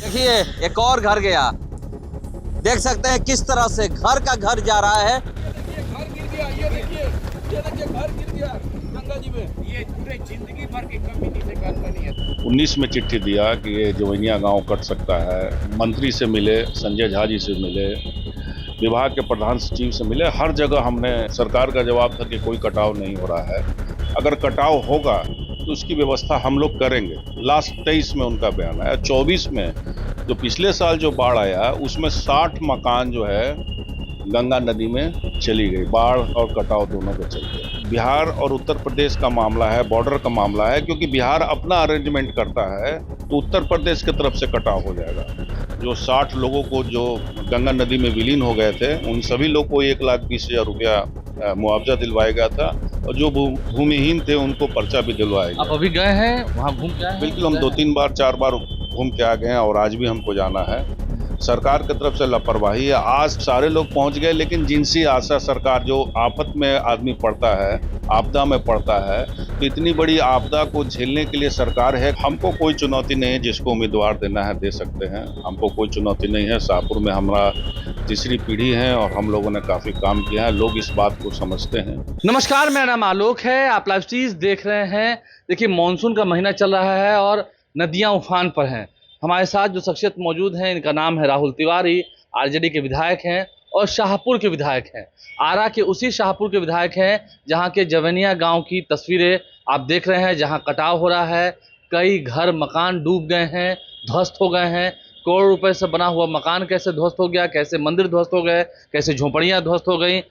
देखिए एक और घर गया, देख सकते हैं किस तरह से घर का घर जा रहा है। देखिए घर गिर गया, ये देखिए घर गिर गया गंगा जी में। ये पूरे जिंदगी भर की कमी से घर बनी है। 19 में चिट्ठी दिया कि ये जवैनिया गांव कट सकता है। मंत्री से मिले, संजय झा जी से मिले, विभाग के प्रधान सचिव से मिले, हर जगह हमने सरकार का जवाब था कि कोई कटाव नहीं हो रहा है। अगर कटाव होगा तो उसकी व्यवस्था हम लोग करेंगे। लास्ट 23 में उनका बयान आया। 24 में जो पिछले साल जो बाढ़ आया उसमें 60 मकान जो है गंगा नदी में चली गई, बाढ़ और कटाव दोनों के चलते। बिहार और उत्तर प्रदेश का मामला है, बॉर्डर का मामला है, क्योंकि बिहार अपना अरेंजमेंट करता है तो उत्तर प्रदेश की तरफ से कटाव हो जाएगा। जो 60 लोगों को जो गंगा नदी में विलीन हो गए थे उन सभी लोग को 1,20,000 रुपया मुआवजा दिलवाया गया था, और जो भूमिहीन थे उनको पर्चा भी दिलवाया गया। आप अभी गए हैं वहाँ, घूम के आए हैं? बिल्कुल, हम 2-3 बार 4 बार घूम के आ गए हैं और आज भी हमको जाना है। सरकार की तरफ से लापरवाही है। आज सारे लोग पहुंच गए, लेकिन जिनसी आशा सरकार, जो आफत में आदमी पड़ता है, आपदा में पड़ता है, तो इतनी बड़ी आपदा को झेलने के लिए सरकार है। हमको कोई चुनौती नहीं है, जिसको उम्मीदवार देना है दे सकते हैं, हमको कोई चुनौती नहीं है। शाहपुर में हमारा तीसरी पीढ़ी है और हम लोगों ने काफ़ी काम किया है, लोग इस बात को समझते हैं। नमस्कार, मेरा नाम आलोक है, आप लाइव स्ट्रीम देख रहे हैं। देखिए मॉनसून का महीना चल रहा है और नदियां उफान पर हैं। हमारे साथ जो शख्सियत मौजूद हैं, इनका नाम है राहुल तिवारी, आरजेडी के विधायक हैं और शाहपुर के विधायक हैं। आरा के उसी शाहपुर के विधायक हैं जहां के जवैनिया गांव की तस्वीरें आप देख रहे हैं, जहां कटाव हो रहा है। कई घर मकान डूब गए हैं, ध्वस्त हो गए हैं। करोड़ रुपए से बना हुआ मकान कैसे ध्वस्त हो गया, कैसे मंदिर ध्वस्त हो गए, कैसे झोपड़ियाँ ध्वस्त हो गई,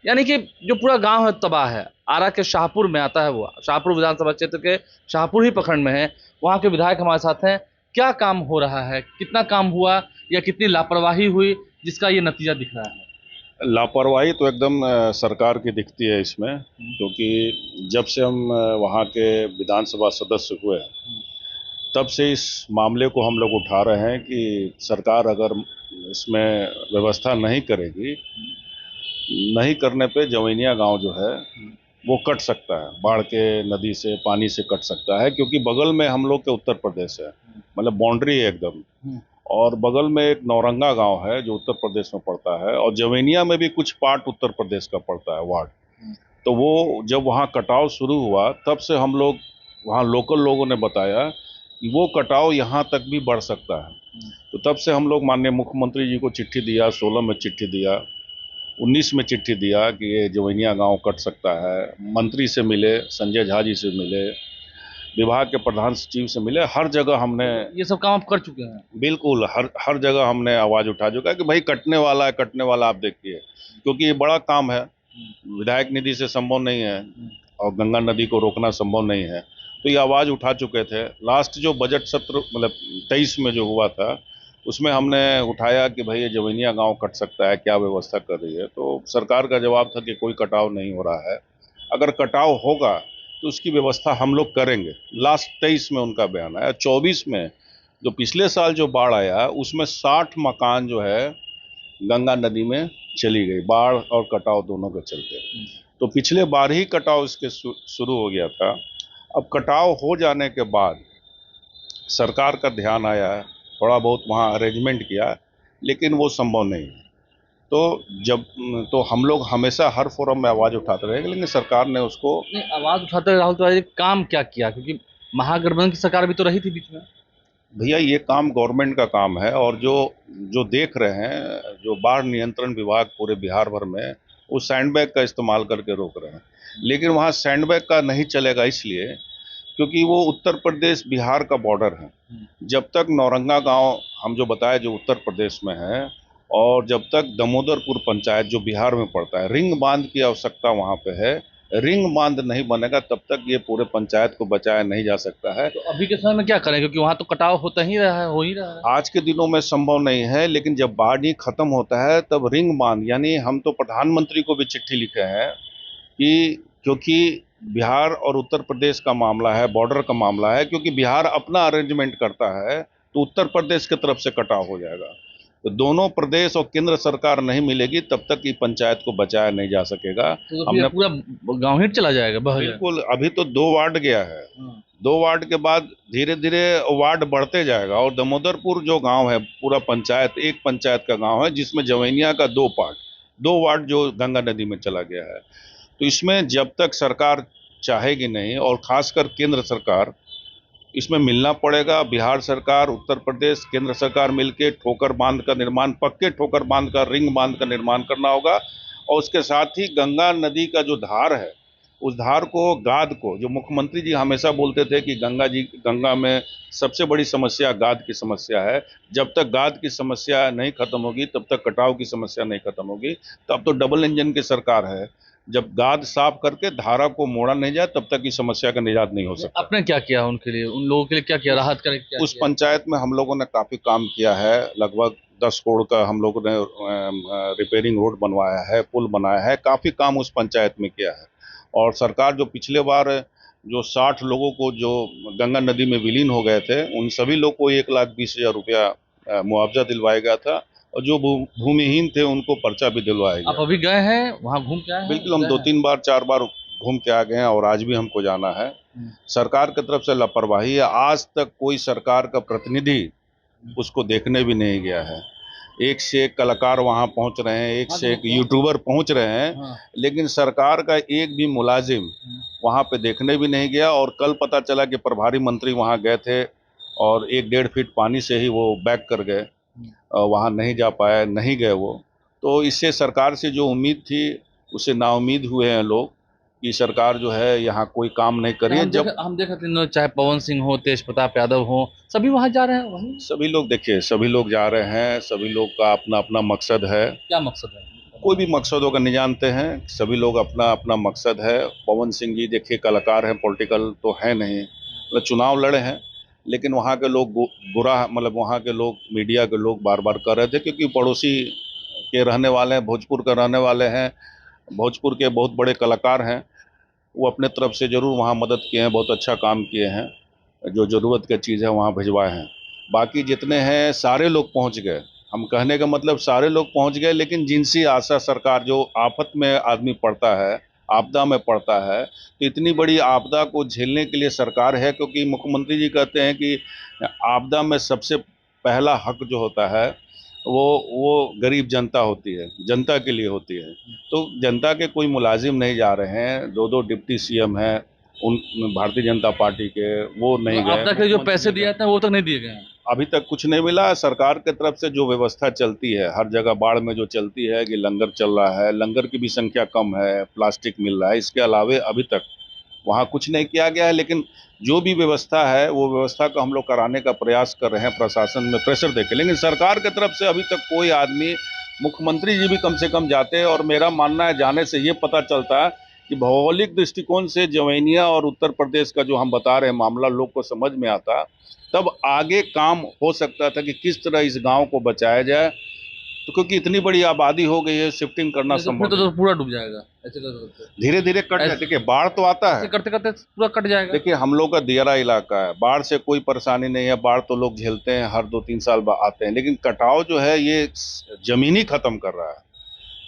यानी कि जो पूरा गांव है तबाह है। आरा के शाहपुर में आता है, वो शाहपुर विधानसभा क्षेत्र के शाहपुर ही प्रखंड में है। वहाँ के विधायक हमारे साथ हैं। क्या काम हो रहा है, कितना काम हुआ या कितनी लापरवाही हुई जिसका ये नतीजा दिख रहा है? लापरवाही तो एकदम सरकार की दिखती है इसमें, क्योंकि जब से हम वहाँ के विधानसभा सदस्य हुए तब से इस मामले को हम लोग उठा रहे हैं कि सरकार अगर इसमें व्यवस्था नहीं करेगी, नहीं करने पे जवैनिया गांव जो है वो कट सकता है, बाढ़ के नदी से पानी से कट सकता है, क्योंकि बगल में हम लोग के उत्तर प्रदेश है, मतलब बाउंड्री है एकदम। और बगल में एक नौरंगा गांव है जो उत्तर प्रदेश में पड़ता है, और जवैनिया में भी कुछ पार्ट उत्तर प्रदेश का पड़ता है, वार्ड। तो वो जब वहाँ कटाव शुरू हुआ तब से हम लोग, वहाँ लोकल लोगों ने बताया कि वो कटाव यहाँ तक भी बढ़ सकता है। तो तब से हम लोग माननीय मुख्यमंत्री जी को चिट्ठी दिया, 16 में चिट्ठी दिया, 19 में चिट्ठी दिया कि ये जवैनिया गांव कट सकता है। मंत्री से मिले, संजय झा जी से मिले, विभाग के प्रधान सचिव से मिले, हर जगह हमने ये सब काम आप कर चुके हैं? बिल्कुल हर जगह हमने आवाज़ उठा चुका है कि भाई कटने वाला है, कटने वाला, आप देखिए, क्योंकि ये बड़ा काम है, विधायक निधि से संभव नहीं है और गंगा नदी को रोकना संभव नहीं है। तो ये आवाज़ उठा चुके थे। लास्ट जो बजट सत्र मतलब 23 में जो हुआ था उसमें हमने उठाया कि भाई ये जवैनिया गांव कट सकता है, क्या व्यवस्था कर रही है। तो सरकार का जवाब था कि कोई कटाव नहीं हो रहा है, अगर कटाव होगा तो उसकी व्यवस्था हम लोग करेंगे। लास्ट 23 में उनका बयान आया। 24 में जो पिछले साल जो बाढ़ आया उसमें 60 मकान जो है गंगा नदी में चली गई, बाढ़ और कटाव दोनों के चलते। तो पिछले बार ही कटाव इसके शुरू हो गया था। अब कटाव हो जाने के बाद सरकार का ध्यान आया है, थोड़ा बहुत वहाँ अरेंजमेंट किया, लेकिन वो संभव नहीं है। तो हम लोग हमेशा हर फोरम में आवाज़ उठाते रहेंगे, लेकिन सरकार ने उसको नहीं, आवाज उठाते रहे। राहुल तिवारी काम क्या किया, क्योंकि महागठबंधन की सरकार भी तो रही थी बीच में। भैया ये काम गवर्नमेंट का काम है, और जो देख रहे हैं, जो बाढ़ नियंत्रण विभाग पूरे बिहार भर में, वो सैंडबैग का इस्तेमाल करके रोक रहे हैं। लेकिन वहाँ सैंडबैग का नहीं चलेगा, इसलिए क्योंकि वो उत्तर प्रदेश बिहार का बॉर्डर है। जब तक नौरंगा गांव हम जो बताया जो उत्तर प्रदेश में है, और जब तक दामोदरपुर पंचायत जो बिहार में पड़ता है, रिंग बांध की आवश्यकता वहाँ पे है। रिंग बांध नहीं बनेगा तब तक ये पूरे पंचायत को बचाया नहीं जा सकता है। तो अभी के समय में क्या करें, क्योंकि वहाँ तो कटाव होता ही रहा है, हो ही रहा है। आज के दिनों में संभव नहीं है, लेकिन जब बाढ़ ही खत्म होता है तब रिंग बांध, यानी हम तो प्रधानमंत्री को भी चिट्ठी लिखे हैं कि क्योंकि बिहार और उत्तर प्रदेश का मामला है, बॉर्डर का मामला है, क्योंकि बिहार अपना अरेंजमेंट करता है तो उत्तर प्रदेश की तरफ से कटाव हो जाएगा। तो दोनों प्रदेश और केंद्र सरकार नहीं मिलेगी तब तक ये पंचायत को बचाया नहीं जा सकेगा। तो हमने पूरा गाँव ही चला जाएगा, बह जाएगा। बिल्कुल, अभी तो 2 वार्ड गया है, 2 वार्ड के बाद धीरे धीरे वार्ड बढ़ते जाएगा और दामोदरपुर जो गांव है पूरा पंचायत, एक पंचायत का गांव है जिसमें जवैनिया का 2 पार्ट, 2 वार्ड जो गंगा नदी में चला गया है। तो इसमें जब तक सरकार चाहेगी नहीं और खासकर केंद्र सरकार, इसमें मिलना पड़ेगा। बिहार सरकार, उत्तर प्रदेश, केंद्र सरकार मिलके ठोकर बांध का निर्माण, पक्के ठोकर बांध का, रिंग बांध का निर्माण करना होगा। और उसके साथ ही गंगा नदी का जो धार है, उस धार को, गाद को, जो मुख्यमंत्री जी हमेशा बोलते थे कि गंगा में सबसे बड़ी समस्या गाद की समस्या है, जब तक गाद की समस्या नहीं खत्म होगी तब तक कटाव की समस्या नहीं खत्म होगी। तो अब तो डबल इंजन की सरकार है, जब गाद साफ करके धारा को मोड़ा नहीं जाए तब तक इस समस्या का निजात नहीं हो सकता। आपने क्या किया उनके लिए, उन लोगों के लिए क्या किया, राहत का क्या उस किया? पंचायत में हम लोगों ने काफी काम किया है। लगभग 10 करोड़ का हम लोगों ने रिपेयरिंग रोड बनवाया है, पुल बनाया है, काफी काम उस पंचायत में किया है। और सरकार जो पिछले बार जो 60 लोगों को जो गंगा नदी में विलीन हो गए थे, उन सभी लोग को 1,20,000 रुपया मुआवजा दिलवाया गया था और जो भूमिहीन थे उनको पर्चा भी दिलवाया गया। आप अभी गए हैं वहाँ, घूम के आए हैं? बिल्कुल, हम 2-3 बार 4 बार घूम के आ गए हैं और आज भी हमको जाना है। सरकार की तरफ से लापरवाही है, आज तक कोई सरकार का प्रतिनिधि उसको देखने भी नहीं गया है। एक से एक कलाकार वहां पहुंच रहे हैं, एक से एक यूट्यूबर पहुंच रहे हैं, लेकिन सरकार का एक भी मुलाजिम वहां पे देखने भी नहीं गया। और कल पता चला कि प्रभारी मंत्री वहां गए थे और 1-1.5 फीट पानी से ही वो बैक कर गए, वहां नहीं जा पाए, नहीं गए वो। तो इससे सरकार से जो उम्मीद थी उससे नाउम्मीद हुए हैं लोग कि सरकार जो है यहाँ कोई काम नहीं कर रही है। जब हम देखे थे, चाहे पवन सिंह हो, तेज प्रताप यादव हो, सभी वहाँ जा रहे हैं। वहीं सभी लोग, देखिए सभी लोग जा रहे हैं, सभी लोग का अपना अपना मकसद है। क्या मकसद है? कोई भी मकसद होगा नहीं जानते हैं, सभी लोग अपना अपना मकसद है। पवन सिंह जी देखिए कलाकार हैं, पॉलिटिकल तो है नहीं, मतलब चुनाव लड़े हैं, लेकिन वहाँ के लोग बुरा, मतलब वहाँ के लोग, मीडिया के लोग बार बार कर रहे थे क्योंकि पड़ोसी के रहने वाले हैं, भोजपुर के रहने वाले हैं, भोजपुर के बहुत बड़े कलाकार हैं, वो अपने तरफ से जरूर वहाँ मदद किए हैं, बहुत अच्छा काम किए हैं, जो ज़रूरत की चीज़ है वहाँ भिजवाए हैं। बाकी जितने हैं सारे लोग पहुँच गए, हम कहने का मतलब सारे लोग पहुँच गए, लेकिन जिनसी आशा सरकार, जो आफत में आदमी पड़ता है, आपदा में पड़ता है, तो इतनी बड़ी आपदा को झेलने के लिए सरकार है, क्योंकि मुख्यमंत्री जी कहते हैं कि आपदा में सबसे पहला हक जो होता है वो गरीब जनता होती है, जनता के लिए होती है। तो जनता के कोई मुलाजिम नहीं जा रहे हैं, 2-2 डिप्टी सीएम हैं उन भारतीय जनता पार्टी के, वो नहीं गए। आपदा के जो पैसे दिए थे वो तक नहीं दिए गए हैं, अभी तक कुछ नहीं मिला। सरकार की तरफ से जो व्यवस्था चलती है, हर जगह बाढ़ में जो चलती है कि लंगर चल रहा है, लंगर की भी संख्या कम है, प्लास्टिक मिल रहा है, इसके अलावे अभी तक वहाँ कुछ नहीं किया गया है। लेकिन जो भी व्यवस्था है वो व्यवस्था को हम लोग कराने का प्रयास कर रहे हैं, प्रशासन में प्रेशर देके। लेकिन सरकार की तरफ से अभी तक कोई आदमी, मुख्यमंत्री जी भी कम से कम जाते हैं, और मेरा मानना है जाने से ये पता चलता है कि भौगोलिक दृष्टिकोण से जवैनिया और उत्तर प्रदेश का जो हम बता रहे हैं मामला लोग को समझ में आता, तब आगे काम हो सकता था कि किस तरह इस गांव को बचाया जाए। तो क्योंकि इतनी बड़ी आबादी हो गई है, शिफ्टिंग करना संभव तो पूरा डूब जाएगा ऐसे धीरे धीरे कट जाए। देखिए बाढ़ तो आता है, करते करते पूरा कट जाएगा। देखिए हम लोग का दियारा इलाका है, बाढ़ से कोई परेशानी नहीं है, बाढ़ तो लोग झेलते हैं, हर 2-3 साल आते हैं, लेकिन कटाव जो है ये जमीन ही खत्म कर रहा है।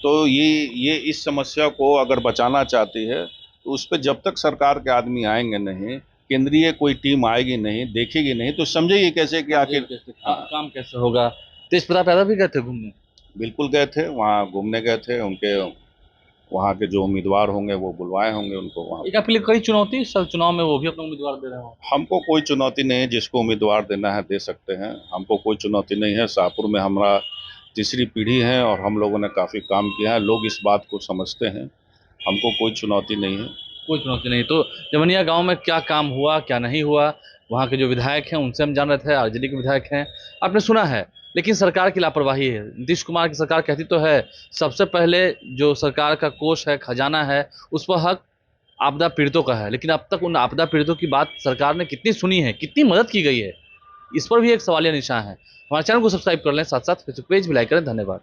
तो ये इस समस्या को अगर बचाना चाहती है तो उस पर जब तक सरकार के आदमी आएंगे नहीं, केंद्रीय कोई टीम आएगी नहीं, देखेगी नहीं, तो समझिए कैसे कि आखिर काम कैसे होगा। तेज प्रताप यादव भी गए थे घूमने? बिल्कुल गए थे, वहाँ घूमने गए थे, उनके वहाँ के जो उम्मीदवार होंगे वो बुलवाए होंगे उनको वहाँ। एक आपके लिए कई चुनौती, सब चुनाव में वो भी अपना उम्मीदवार दे रहे हो? हमको कोई चुनौती नहीं है, जिसको उम्मीदवार देना है दे सकते हैं, हमको कोई चुनौती नहीं है। शाहपुर में हमारा तीसरी पीढ़ी है और हम लोगों ने काफ़ी काम किया है, लोग इस बात को समझते हैं, हमको कोई चुनौती नहीं है। कोई चुनौती नहीं। तो जवनिया गांव में क्या काम हुआ, क्या नहीं हुआ, वहाँ के जो विधायक हैं उनसे हम जान रहे थे, आरजेडी के विधायक हैं, आपने सुना है। लेकिन सरकार की लापरवाही है। नीतीश कुमार की सरकार कहती तो है सबसे पहले जो सरकार का कोष है, खजाना है, उस पर हक आपदा पीड़ितों का है, लेकिन अब तक उन आपदा पीड़ितों की बात सरकार ने कितनी सुनी है, कितनी मदद की गई है, इस पर भी एक सवालिया निशान है। हमारे चैनल को सब्सक्राइब कर लें, साथ साथ फेसबुक पेज भी लाइक करें। धन्यवाद।